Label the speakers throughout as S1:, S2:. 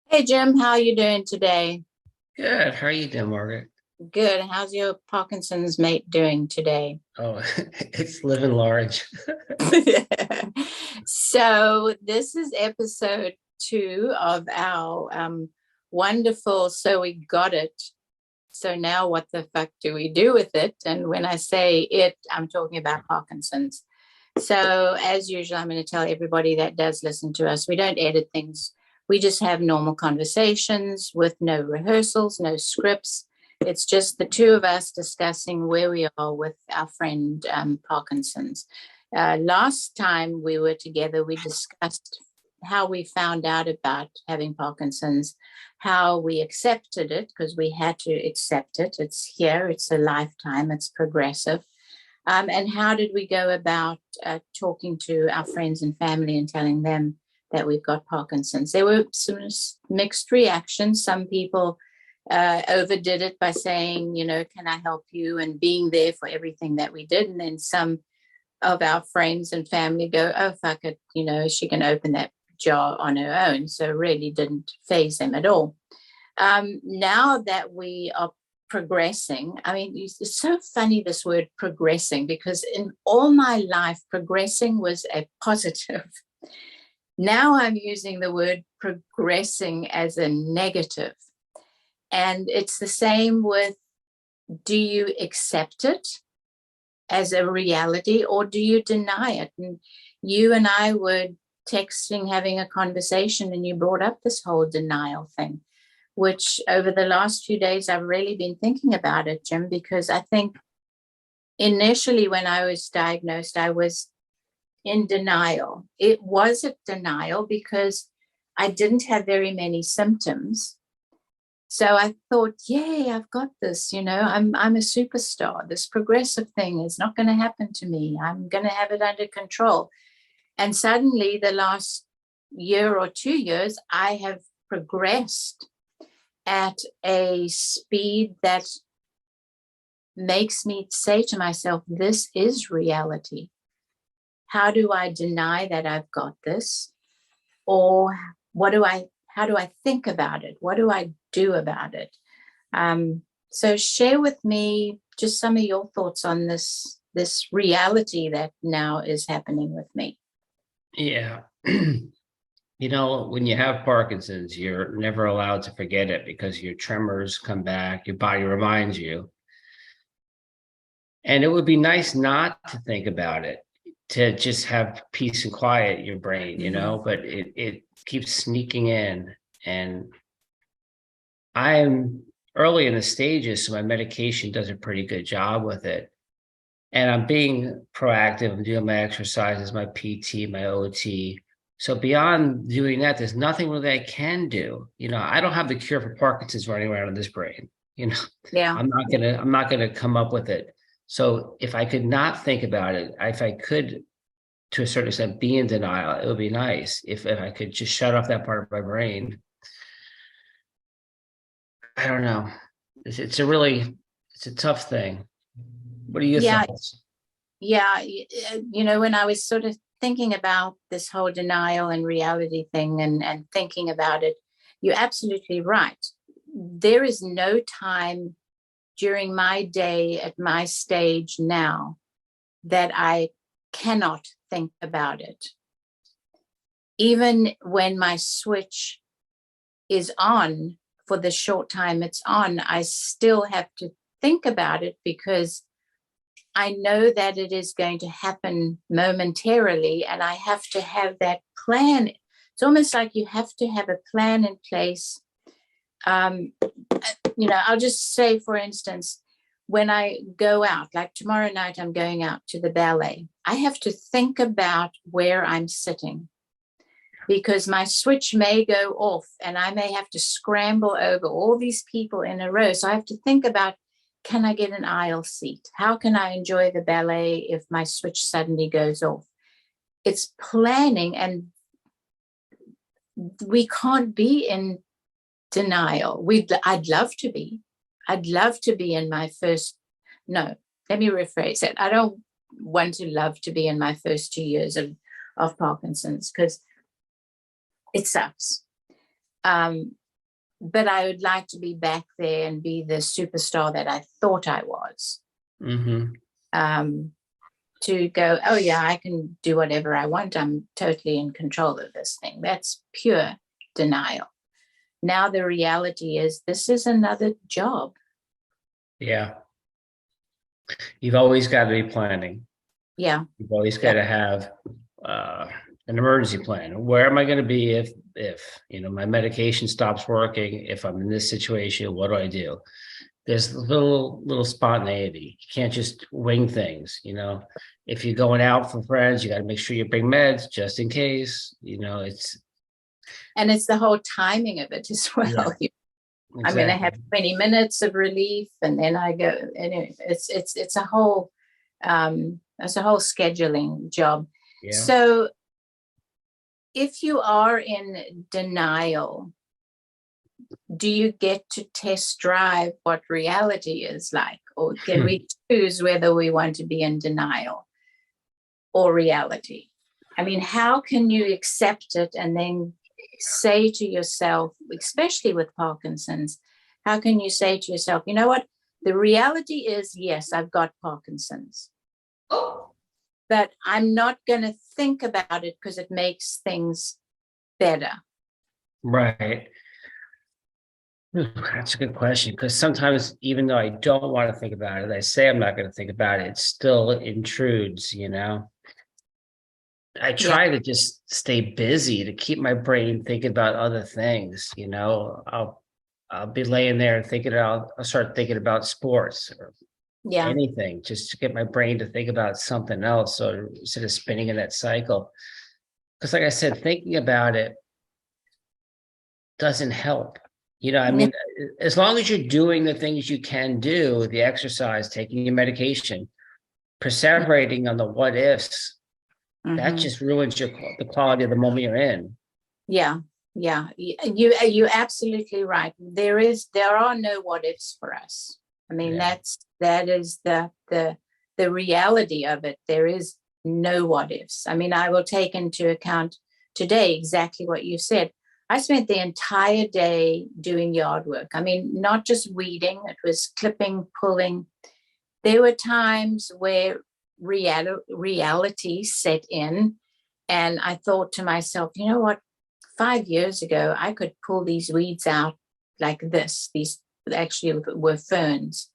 S1: Hey Jim, how you doing today?
S2: Good. How are you doing, Margaret?
S1: Good. How's your Parkinson's mate doing today?
S2: Oh, it's living large.
S1: So this is episode 2 of our wonderful So We Got It. So now what the fuck do we do with it? And when I say it, I'm talking about Parkinson's. So as usual, I'm going to tell everybody that does listen to us, we don't edit things. We just have normal conversations with no rehearsals, no scripts. It's just the two of us discussing where we are with our friend Parkinson's. Last time we were together, we discussed how we found out about having Parkinson's, how we accepted it, because we had to accept it. It's here, it's a lifetime, it's progressive. And how did we go about talking to our friends and family and telling them that we've got Parkinson's? There were some mixed reactions. Some people overdid it by saying, can I help you? And being there for everything that we did. And then some of our friends and family go, oh, fuck it, she can open that jar on her own. So it really didn't phase them at all. Now that we are progressing, I mean, it's so funny this word progressing, because in all my life, progressing was a positive. Now I'm using the word progressing as a negative. And it's the same with, do you accept it as a reality or do you deny it? And you and I were texting, having a conversation, and you brought up this whole denial thing, which over the last few days, I've really been thinking about it, Jim, because I think initially when I was diagnosed, I was in denial. It was a denial because I didn't have very many symptoms. So I thought, yay, I've got this, I'm a superstar. This progressive thing is not going to happen to me. I'm going to have it under control. And suddenly, the last year or 2 years, I have progressed at a speed that makes me say to myself, this is reality. How do I deny that I've got this? Or how do I think about it? What do I do about it? So share with me just some of your thoughts on this reality that now is happening with me.
S2: Yeah. When you have Parkinson's, you're never allowed to forget it because your tremors come back, your body reminds you. And it would be nice not to think about it, to just have peace and quiet in your brain,
S1: Mm-hmm.
S2: but it keeps sneaking in. And I'm early in the stages, so my medication does a pretty good job with it. And I'm being proactive. I'm doing my exercises, my PT, my OT. So beyond doing that, there's nothing really I can do. I don't have the cure for Parkinson's running around in this brain. You know,
S1: Yeah.
S2: I'm not gonna come up with it. So if I could not think about it, if I could, to a certain extent, be in denial, it would be nice if I could just shut off that part of my brain. I don't know. It's a tough thing. What are your
S1: Yeah.
S2: thoughts?
S1: Yeah. When I was sort of thinking about this whole denial and reality thing, and thinking about it, you're absolutely right. There is no time during my day at my stage now that I cannot think about it. Even when my switch is on, for the short time it's on, I still have to think about it because I know that it is going to happen momentarily, and I have to have that plan. It's almost like you have to have a plan in place. Um, I'll just say, for instance, when I go out, like tomorrow night, I'm going out to the ballet, I have to think about where I'm sitting because my switch may go off and I may have to scramble over all these people in a row. So I have to think about, can I get an aisle seat? How can I enjoy the ballet if my switch suddenly goes off? It's planning, and we can't be in denial. I'd love to be. I'd love to be in my first, no, let me rephrase it. I don't want to love to be in my first 2 years of Parkinson's because it sucks. But I would like to be back there and be the superstar that I thought I was. To go, oh yeah, I can do whatever I want. I'm totally in control of this thing. That's pure denial. Now the reality is this is another job.
S2: Yeah. You've always got to be planning.
S1: Yeah.
S2: You've always got to have an emergency plan. Where am I going to be if my medication stops working? If I'm in this situation, what do I do? There's little spontaneity. You can't just wing things. If you're going out for friends, you got to make sure you bring meds just in case.
S1: And it's the whole timing of it as well.
S2: Yeah, exactly.
S1: I'm going to have 20 minutes of relief, and then I go. Anyway, it's a whole scheduling job.
S2: Yeah.
S1: So if you are in denial, do you get to test drive what reality is like, or can we choose whether we want to be in denial or reality? I mean, how can you accept it and then say to yourself, especially with Parkinson's, how can you say to yourself, you know what? The reality is, yes, I've got Parkinson's, but I'm not going to think about it because it makes things better.
S2: Right. That's a good question, because sometimes, even though I don't want to think about it, I say I'm not going to think about it, it still intrudes. I try to just stay busy to keep my brain thinking about other things. I'll be laying there thinking I'll start thinking about sports or anything, just to get my brain to think about something else, so instead of spinning in that cycle. Because like I said, thinking about it doesn't help. I mean, as long as you're doing the things you can do, the exercise, taking your medication, perseverating on the what ifs, that just ruins the quality of the moment you're in.
S1: Yeah. You're absolutely right. There are no what ifs for us. I mean, that is the reality of it. There is no what ifs. I mean, I will take into account today exactly what you said. I spent the entire day doing yard work. I mean, not just weeding, it was clipping, pulling. There were times where reality set in, and I thought to myself, you know what? 5 years ago, I could pull these weeds out like this. These actually were ferns.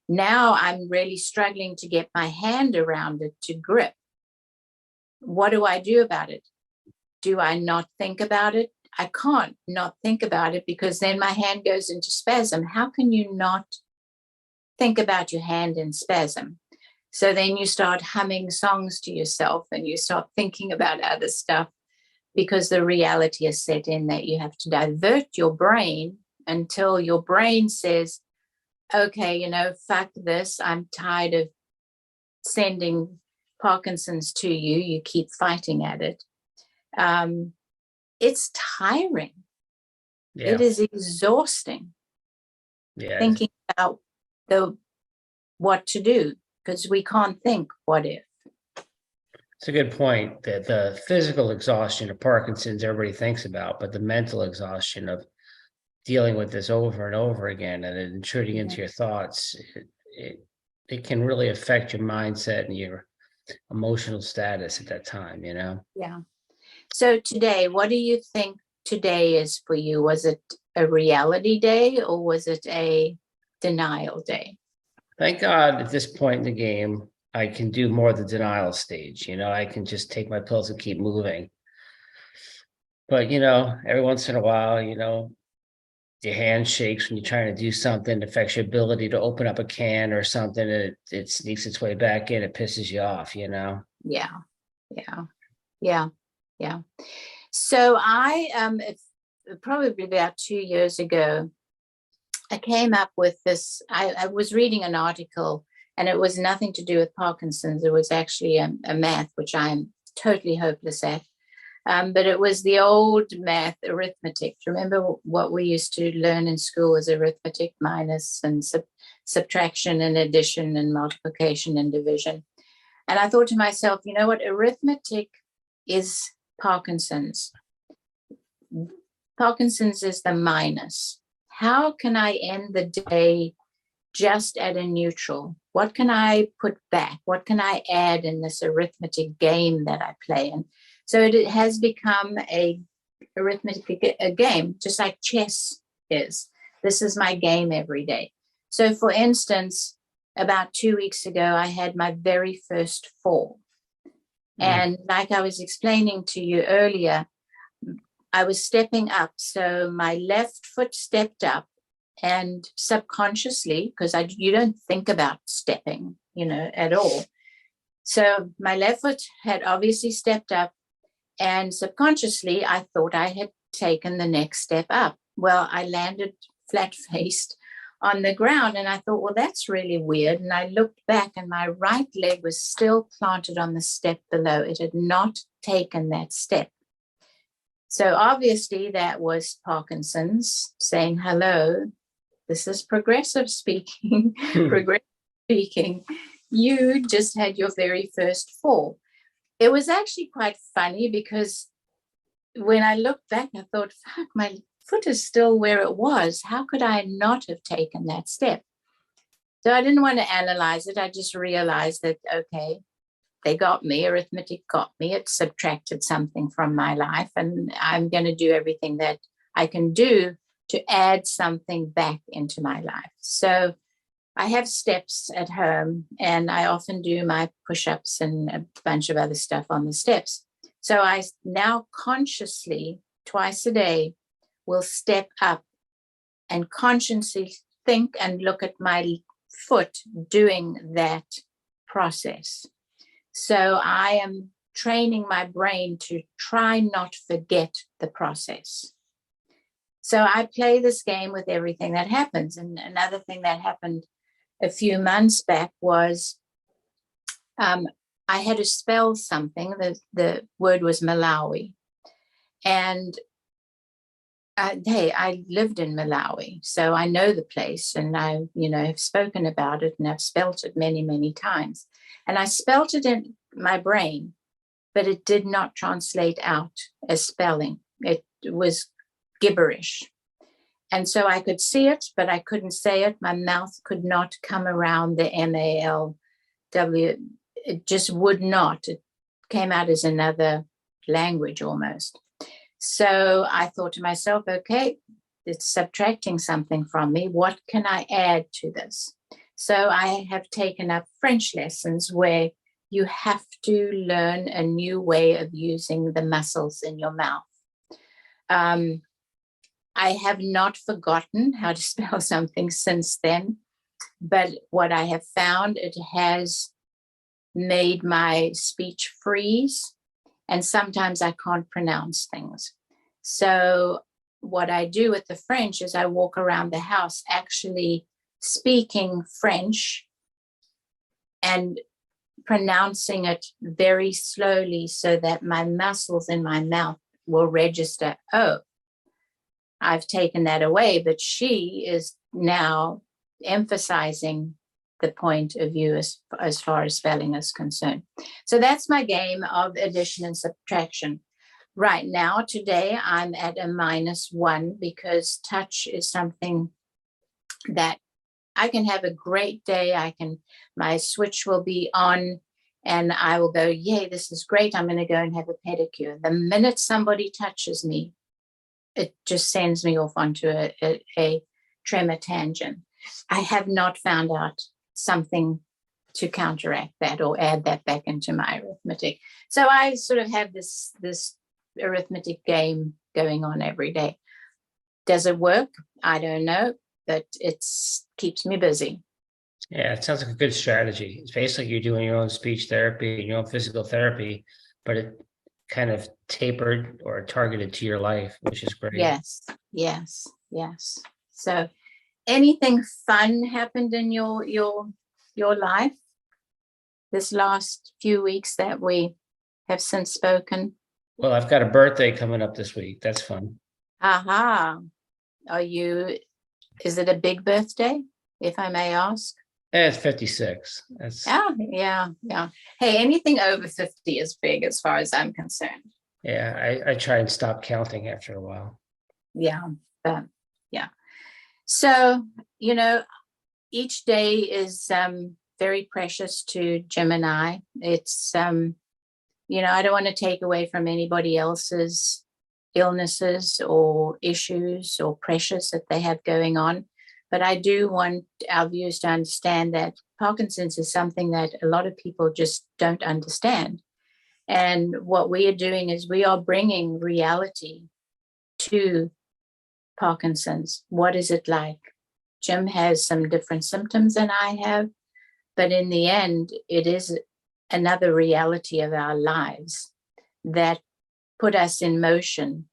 S1: Now I'm really struggling to get my hand around it to grip. What do I do about it? Do I not think about it? I can't not think about it, because then my hand goes into spasm. How can you not think about your hand in spasm? So then you start humming songs to yourself and you start thinking about other stuff, because the reality is set in that you have to divert your brain until your brain says, okay, fuck this. I'm tired of sending Parkinson's to you. You keep fighting at it. It's tiring. It is exhausting. Thinking about what to do, because we can't think what if.
S2: It's a good point, that the physical exhaustion of Parkinson's everybody thinks about, but the mental exhaustion of dealing with this over and over again and intruding into your thoughts, it can really affect your mindset and your emotional status at that time.
S1: Yeah. So today, what do you think today is for you? Was it a reality day, or was it a denial day?
S2: Thank God at this point in the game, I can do more of the denial stage. I can just take my pills and keep moving. But, every once in a while, your hand shakes when you're trying to do something, it affects your ability to open up a can or something, and it sneaks its way back in, it pisses you off.
S1: Yeah. So I probably about 2 years ago, I came up with this. I was reading an article, and it was nothing to do with Parkinson's. It was actually a math, which I'm totally hopeless at. But it was the old math, arithmetic. Remember what we used to learn in school was arithmetic, minus and subtraction and addition and multiplication and division. And I thought to myself, you know what? Arithmetic is Parkinson's. Parkinson's is the minus. How can I end the day just at a neutral? What can I put back? What can I add in this arithmetic game that I play? And so it has become a arithmetic a game, just like chess is. This is my game every day. So for instance, about 2 weeks ago, I had my very first fall. And like I was explaining to you earlier, I was stepping up. So my left foot stepped up, and subconsciously, because you don't think about stepping, at all. So my left foot had obviously stepped up, and subconsciously, I thought I had taken the next step up. Well, I landed flat-faced on the ground, and I thought, well, that's really weird. And I looked back, and my right leg was still planted on the step below. It had not taken that step. So obviously, that was Parkinson's saying, hello, this is progressive speaking. Progressive speaking. You just had your very first fall. It was actually quite funny because when I looked back, I thought, fuck, my foot is still where it was. How could I not have taken that step? So I didn't want to analyze it. I just realized that, okay, they got me, arithmetic got me. It subtracted something from my life, and I'm going to do everything that I can do to add something back into my life. So I have steps at home, and I often do my push-ups and a bunch of other stuff on the steps. So I now consciously, twice a day, will step up and consciously think and look at my foot doing that process. So I am training my brain to try not forget the process. So I play this game with everything that happens. And another thing that happened a few months back was I had to spell something. The word was Malawi. And hey, I lived in Malawi, so I know the place, and I, have spoken about it, and I've spelt it many, many times. And I spelt it in my brain, but it did not translate out as spelling. It was gibberish. And so I could see it, but I couldn't say it. My mouth could not come around the MALW. It just would not. It came out as another language almost. So I thought to myself, okay, it's subtracting something from me. What can I add to this? So I have taken up French lessons where you have to learn a new way of using the muscles in your mouth. I have not forgotten how to spell something since then, but what I have found, it has made my speech freeze, and sometimes I can't pronounce things. So what I do with the French is I walk around the house actually speaking French and pronouncing it very slowly so that my muscles in my mouth will register, oh, I've taken that away, but she is now emphasizing the point of view as far as spelling is concerned. So that's my game of addition and subtraction. Right now, today, I'm at a -1 because touch is something that I can have a great day. My switch will be on and I will go, yay, this is great. I'm going to go and have a pedicure. The minute somebody touches me, it just sends me off onto a tremor tangent. I have not found out something to counteract that or add that back into my arithmetic. So I sort of have this arithmetic game going on every day. Does it work? I don't know, but it keeps me busy.
S2: Yeah, it sounds like a good strategy. It's basically you're doing your own speech therapy and your own physical therapy, but it kind of tapered or targeted to your life, which is great.
S1: Yes. So anything fun happened in your life this last few weeks that we have since spoken?
S2: Well, I've got a birthday coming up this week. That's fun.
S1: Aha. Is it a big birthday, if I may ask?
S2: It's 56.
S1: Yeah. Hey, anything over 50 is big as far as I'm concerned.
S2: Yeah, I try and stop counting after a while.
S1: Yeah. But yeah. So, each day is very precious to Jim and I. It's, I don't want to take away from anybody else's illnesses or issues or pressures that they have going on. But I do want our viewers to understand that Parkinson's is something that a lot of people just don't understand. And what we are doing is we are bringing reality to Parkinson's. What is it like? Jim has some different symptoms than I have, but in the end, it is another reality of our lives that put us in motion,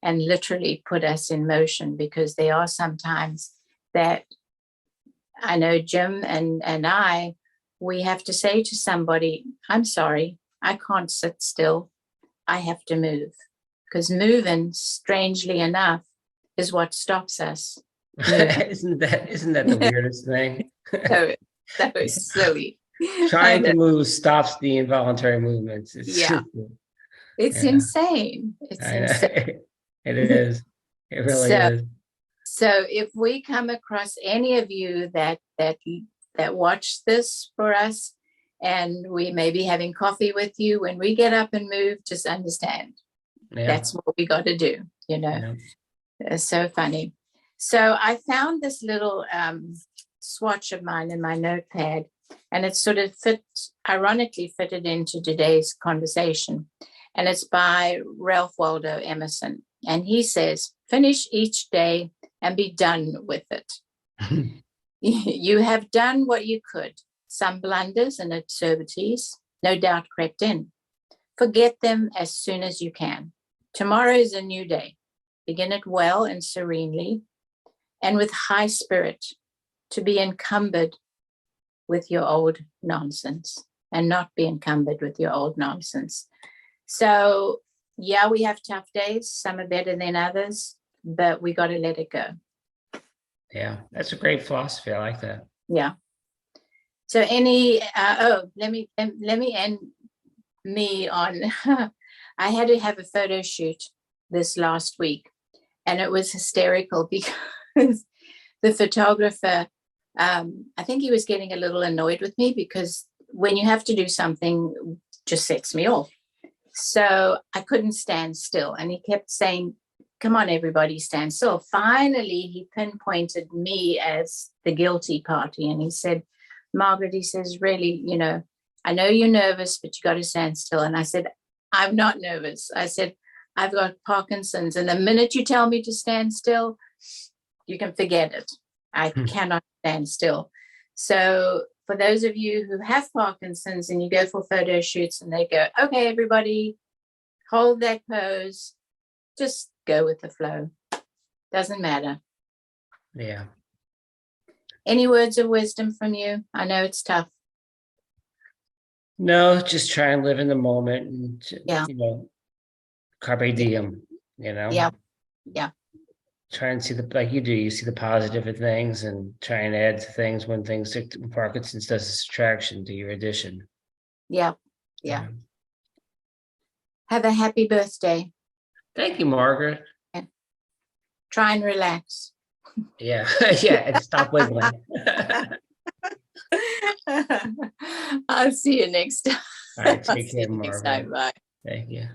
S1: and literally put us in motion, because there are some times that I know Jim and we have to say to somebody, I'm sorry, I can't sit still. I have to move. Because moving, strangely enough, is what stops us.
S2: Isn't that the weirdest thing?
S1: That was silly.
S2: Trying to move stops the involuntary movements.
S1: It's insane. It's insane.
S2: It is. It really is.
S1: So if we come across any of you that watch this for us, and we may be having coffee with you when we get up and move, just understand that's what we got to do. It's so funny. So I found this little swatch of mine in my notepad, and it sort of ironically fitted into today's conversation. And it's by Ralph Waldo Emerson. And he says, finish each day and be done with it. You have done what you could. Some blunders and absurdities no doubt crept in. Forget them as soon as you can. Tomorrow is a new day. Begin it well and serenely, and with high spirit, to be encumbered with your old nonsense, and not be encumbered with your old nonsense. So, yeah, we have tough days. Some are better than others, but we got to let it go.
S2: Yeah, that's a great philosophy. I like that.
S1: Yeah. So let me end me on, I had to have a photo shoot this last week, and it was hysterical because the photographer, I think he was getting a little annoyed with me, because when you have to do something, just sets me off. So I couldn't stand still. And he kept saying, come on, everybody, stand still. Finally, he pinpointed me as the guilty party. And he said, Margaret, he says, really, I know you're nervous, but you got to stand still. And I said, I'm not nervous. I said, I've got Parkinson's. And the minute you tell me to stand still, you can forget it. I cannot stand still. So for those of you who have Parkinson's and you go for photo shoots and they go, okay, everybody, hold that pose, just go with the flow. Doesn't matter.
S2: Yeah.
S1: Any words of wisdom from you? I know it's tough.
S2: No, just try and live in the moment, and carpe diem,
S1: Yeah.
S2: Try and see like you do, you see the positive in things and try and add to things when Parkinson's does a subtraction to your addition.
S1: Yeah. Have a happy birthday.
S2: Thank you, Margaret.
S1: Yeah. Try and relax.
S2: Yeah. And stop wiggling.
S1: I'll see you next time.
S2: All right, take care, Margaret.
S1: Bye.
S2: Thank you.